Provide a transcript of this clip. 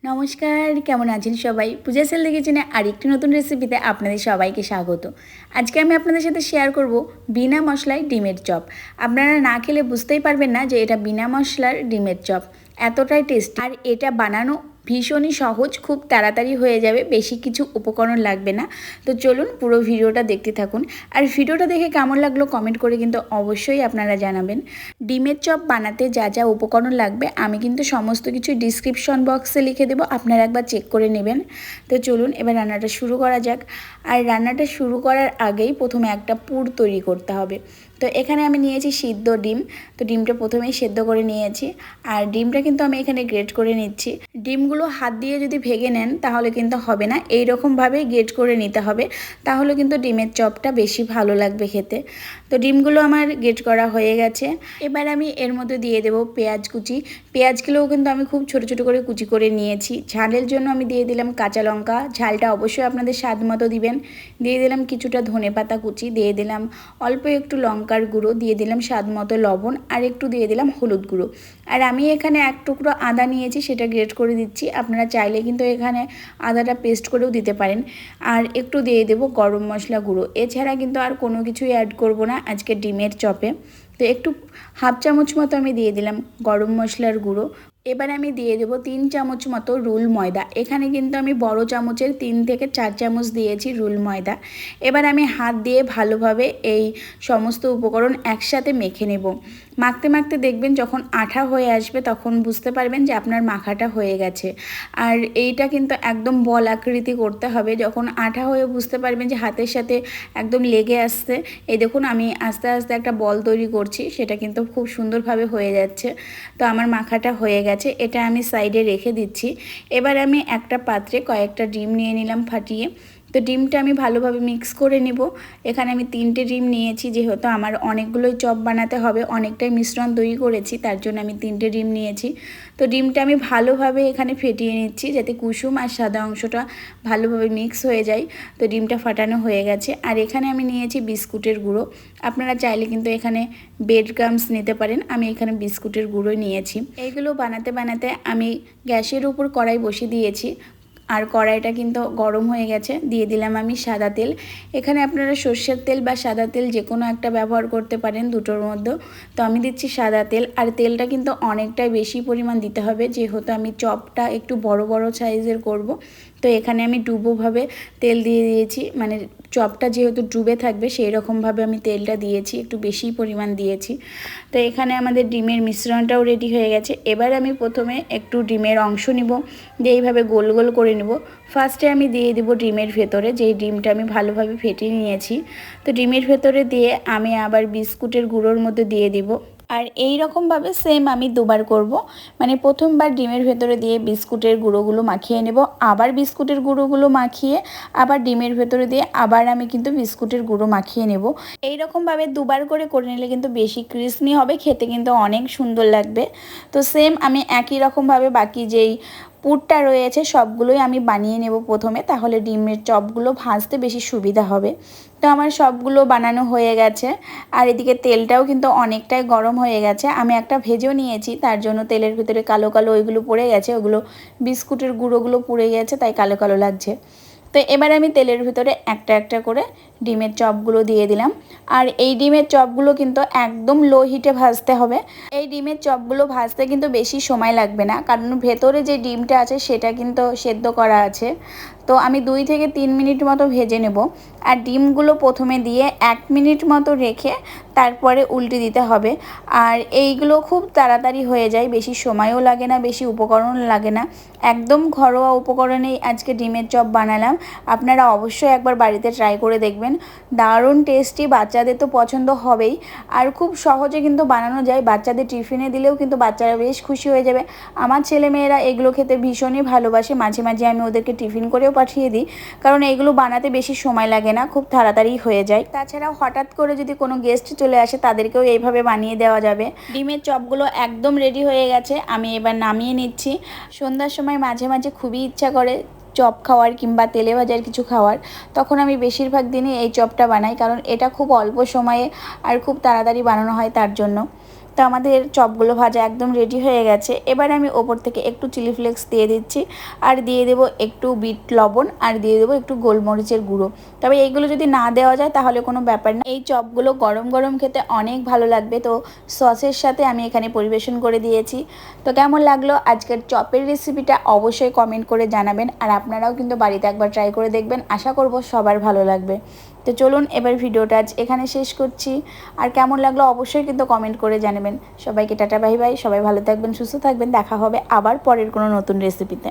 নমস্কার, কেমন আছেন সবাই? পূজা সেলদি কিচেনে আরেকটি নতুন রেসিপিতে আপনাদের সবাইকে স্বাগত। আজকে আমি আপনাদের সাথে শেয়ার করব বিনা মশলায় ডিমের চপ। আপনারা না খেলে বুঝতেই পারবেন না যে এটা বিনা মশলার ডিমের চপ। এতটাই টেস্টি আর এটা বানানো ভীষণই সহজ, খুব তাড়াতাড়ি হয়ে যাবে, বেশি কিছু উপকরণ লাগবে না। তো চলুন পুরো ভিডিওটা দেখতে থাকুন। আর ভিডিওটা দেখে কেমন লাগলো কমেন্ট করে কিন্তু অবশ্যই আপনারা জানাবেন। ডিমের চপ বানাতে যা যা উপকরণ লাগবে আমি কিন্তু সমস্ত কিছু ডিসক্রিপশন বক্সে লিখে দেবো, আপনারা একবার চেক করে নেবেন। তো চলুন এবার রান্নাটা শুরু করা যাক। আর রান্নাটা শুরু করার আগেই প্রথমে একটা পুর তৈরি করতে হবে। তো এখানে আমি নিয়েছি সিদ্ধ ডিম। তো ডিমটা প্রথমেই সেদ্ধ করে নিয়েছি, আর ডিমটা কিন্তু আমি এখানে গ্রেট করে নিচ্ছি। ডিমগুলো হাত দিয়ে যদি ভেঙে নেন তাহলে কিন্তু হবে না, এইরকমভাবেই গ্রেট করে নিতে হবে, তাহলে কিন্তু ডিমের চপটা বেশি ভালো লাগবে খেতে। তো ডিমগুলো আমার গ্রেট করা হয়ে গেছে। এবার আমি এর মধ্যে দিয়ে দেবো পেঁয়াজ কুচি। পেঁয়াজগুলোও কিন্তু আমি খুব ছোট ছোট করে কুচি করে নিয়েছি। ঝালের জন্য আমি দিয়ে দিলাম কাঁচা লঙ্কা, ঝালটা অবশ্যই আপনাদের স্বাদ মতো দিবেন। দিয়ে দিলাম কিছুটা ধনেপাতা কুচি, দিয়ে দিলাম অল্প একটু লঙ্কার গুঁড়ো, দিয়ে দিলাম স্বাদ মতো লবণ, আর একটু দিয়ে দিলাম হলুদ গুঁড়ো। আর আমি এখানে এক টুকরো আদা নিয়েছি, সেটা গ্রেট করে দিচ্ছি। আপনারা চাইলে কিন্তু এখানে আদাটা পেস্ট করেও দিতে পারেন। আর একটু দিয়ে দেবো গরম মশলা গুঁড়ো। এছাড়া কিন্তু আর কোনো কিছুই অ্যাড করব না আজকে ডিমের চপে। তো একটু হাফ চামচ মতো আমি দিয়ে দিলাম গরম মশলার গুঁড়ো। এবার আমি দিয়ে দেবো 3 চামচ মতো রুল ময়দা। এখানে কিন্তু আমি বড় চামচের 3 থেকে 4 চামচ দিয়েছি রুল ময়দা। এবার আমি হাত দিয়ে ভালোভাবে এই সমস্ত উপকরণ একসাথে মেখে নেব। মাখতে মাখতে দেখবেন যখন আঠা হয়ে আসবে তখন বুঝতে পারবেন যে আপনার মাখাটা হয়ে গেছে। আর এইটা কিন্তু একদম বল আকৃতি করতে হবে। যখন আঠা হয়ে বুঝতে পারবেন যে হাতের সাথে একদম লেগে আসছে, এই দেখুন আমি আস্তে আস্তে একটা বল তৈরি করছি, সেটা কিন্তু খুব সুন্দরভাবে হয়ে যাচ্ছে। তো আমার মাখাটা হয়ে গেছে, এটা আমি সাইডে রেখে দিচ্ছি। এবার আমি একটা পাত্রে কয়েকটা ডিম নিয়ে নিলাম ফাটিয়ে। তো ডিমটা আমি ভালোভাবে মিক্স করে নিব। এখানে আমি 3টে ডিম নিয়েছি, যেহেতু আমার অনেকগুলোই চপ বানাতে হবে, অনেকটাই মিশ্রণ তৈরি করেছি, তার জন্য আমি 3টে ডিম নিয়েছি। তো ডিমটা আমি ভালোভাবে এখানে ফেটিয়ে নিচ্ছি যাতে কুসুম আর সাদা অংশটা ভালোভাবে মিক্স হয়ে যায়। তো ডিমটা ফাটানো হয়ে গেছে। আর এখানে আমি নিয়েছি বিস্কুটের গুঁড়ো। আপনারা চাইলে কিন্তু এখানে ব্রেড ক্রাম্বস নিতে পারেন, আমি এখানে বিস্কুটের গুঁড়ো নিয়েছি। এইগুলো বানাতে বানাতে আমি গ্যাসের উপর কড়াই বসিয়ে দিয়েছি, আর কড়াইটা কিন্তু গরম হয়ে গেছে। দিয়ে দিলাম আমি সাদা তেল। এখানে আপনারা সর্ষের তেল বা সাদা তেল যে কোনো একটা ব্যবহার করতে পারেন দুটোর মধ্যে। তো আমি দিচ্ছি সাদা তেল, আর তেলটা কিন্তু অনেকটাই বেশি পরিমাণ দিতে হবে, যেহেতু আমি চপটা একটু বড় বড় সাইজের করব। তো এখানে আমি ডুবোভাবে তেল দিয়ে দিয়েছি, মানে চপটা যেহেতু ডুবে থাকবে সেই রকমভাবে আমি তেলটা দিয়েছি, একটু বেশি পরিমাণ দিয়েছি। তো এখানে আমাদের ডিমের মিশ্রণটাও রেডি হয়ে গেছে। এবার আমি প্রথমে একটু ডিমের অংশ নিব, দিয়ে এইভাবে গোল গোল করে নেব। ফার্স্টে আমি দিয়ে দেব ডিমের ভেতরে, যেই ডিমটা আমি ভালোভাবে ফেটিয়ে নিয়েছি। তো ডিমের ভেতরে দিয়ে আমি আবার বিস্কুটের গুঁড়োর মধ্যে দিয়ে দিব। আর এই রকমভাবে সেম আমি দুবার করব, মানে প্রথমবার ডিমের ভেতরে দিয়ে বিস্কুটের গুঁড়োগুলো মাখিয়ে নেব, আবার বিস্কুটের গুঁড়োগুলো মাখিয়ে আবার ডিমের ভেতরে দিয়ে আবার আমি কিন্তু বিস্কুটের গুঁড়ো মাখিয়ে নেব। এই রকমভাবে দুবার করে নিলে কিন্তু বেশি ক্রিস্পি হবে, খেতে কিন্তু অনেক সুন্দর লাগবে। তো সেম আমি একই রকমভাবে বাকি যেই পুরটা রয়েছে সবগুলোই আমি বানিয়ে নেব প্রথমে, তাহলে ডিমের চপগুলো ভাজতে বেশি সুবিধা হবে। তো আমার সবগুলো বানানো হয়ে গেছে। আর এদিকে তেলটাও কিন্তু অনেকটাই গরম হয়ে গেছে। আমি একটা ভেজেও নিয়েছি, তার জন্য তেলের ভিতরে কালো কালো ওইগুলো পড়ে গেছে, ওগুলো বিস্কুটের গুঁড়োগুলো পুড়ে গেছে, তাই কালো কালো লাগছে। তো এবার আমি তেলের ভিতরে একটা একটা করে ডিমের চপগুলো দিয়ে দিলাম। আর এই ডিমের চপগুলো কিন্তু একদম লো হিটে ভাজতে হবে। এই ডিমের চপগুলো ভাজতে কিন্তু বেশি সময় লাগবে না, কারণ ভেতরে যে ডিমটা আছে সেটা কিন্তু সেদ্ধ করা আছে। তো আমি 2 থেকে 3 মিনিট মতো ভেজে নেব। আর ডিমগুলো প্রথমে দিয়ে 1 মিনিট মতো রেখে তারপরে উল্টে দিতে হবে। আর এইগুলো খুব তাড়াতাড়ি হয়ে যায়, বেশি সময়ও লাগে না, বেশি উপকরণ লাগে না। একদম ঘরোয়া উপকরণেই আজকে ডিমের চপ বানালাম। আপনারা অবশ্যই একবার বাড়িতে ট্রাই করে দেখবেন, দারুণ টেস্টি, বাচ্চাদের তো পছন্দ হবেই। আর খুব সহজে কিন্তু বানানো যায়, বাচ্চাদের টিফিনে দিলেও কিন্তু বাচ্চারা বেশ খুশি হয়ে যাবে। আমার ছেলেমেয়েরা এগুলো খেতে ভীষণই ভালোবাসে, মাঝে মাঝে আমি ওদেরকে টিফিন করেও পাঠিয়ে দিই, কারণ এগুলো বানাতে বেশি সময় লাগে না, খুব তাড়াতাড়ি হয়ে যায়। তাছাড়াও হঠাৎ করে যদি কোনো গেস্ট চলে আসে তাদেরকেও এইভাবে বানিয়ে দেওয়া যাবে। ডিমের চপগুলো একদম রেডি হয়ে গেছে, আমি এবার নামিয়ে নিচ্ছি। সন্ধ্যার সময় মাঝে মাঝে খুবই ইচ্ছা করে চপ খাওয়ার কিংবা তেলে ভাজার কিছু খাওয়ার, তখন আমি বেশিরভাগ দিনই এই চপটা বানাই, কারণ এটা খুব অল্প সময়ে আর খুব তাড়াতাড়ি বানানো হয় তার জন্য। তো আমাদের চপগুলো ভাজা একদম রেডি হয়ে গেছে। এবার আমি ওপর থেকে একটু চিলি ফ্লেক্স দিয়ে দিচ্ছি, আর দিয়ে দেবো একটু বিট লবণ, আর দিয়ে দেবো একটু গোলমরিচের গুঁড়ো। তবে এইগুলো যদি না দেওয়া যায় তাহলে কোনো ব্যাপার না। এই চপগুলো গরম গরম খেতে অনেক ভালো লাগবে। তো সসের সাথে আমি এখানে পরিবেশন করে দিয়েছি। তো কেমন লাগলো আজকের চপের রেসিপিটা অবশ্যই কমেন্ট করে জানাবেন, আর আপনারাও কিন্তু বাড়িতে একবার ট্রাই করে দেখবেন। আশা করব সবার ভালো লাগবে। তো চলুন এবার ভিডিওটা আজ এখানে শেষ করছি। আর কেমন লাগলো অবশ্যই কিন্তু কমেন্ট করে জানাবেন। সবাইকে টাটা বাই বাই। সবাই ভালো থাকবেন, সুস্থ থাকবেন। দেখা হবে আবার পরের কোনো নতুন রেসিপিতে।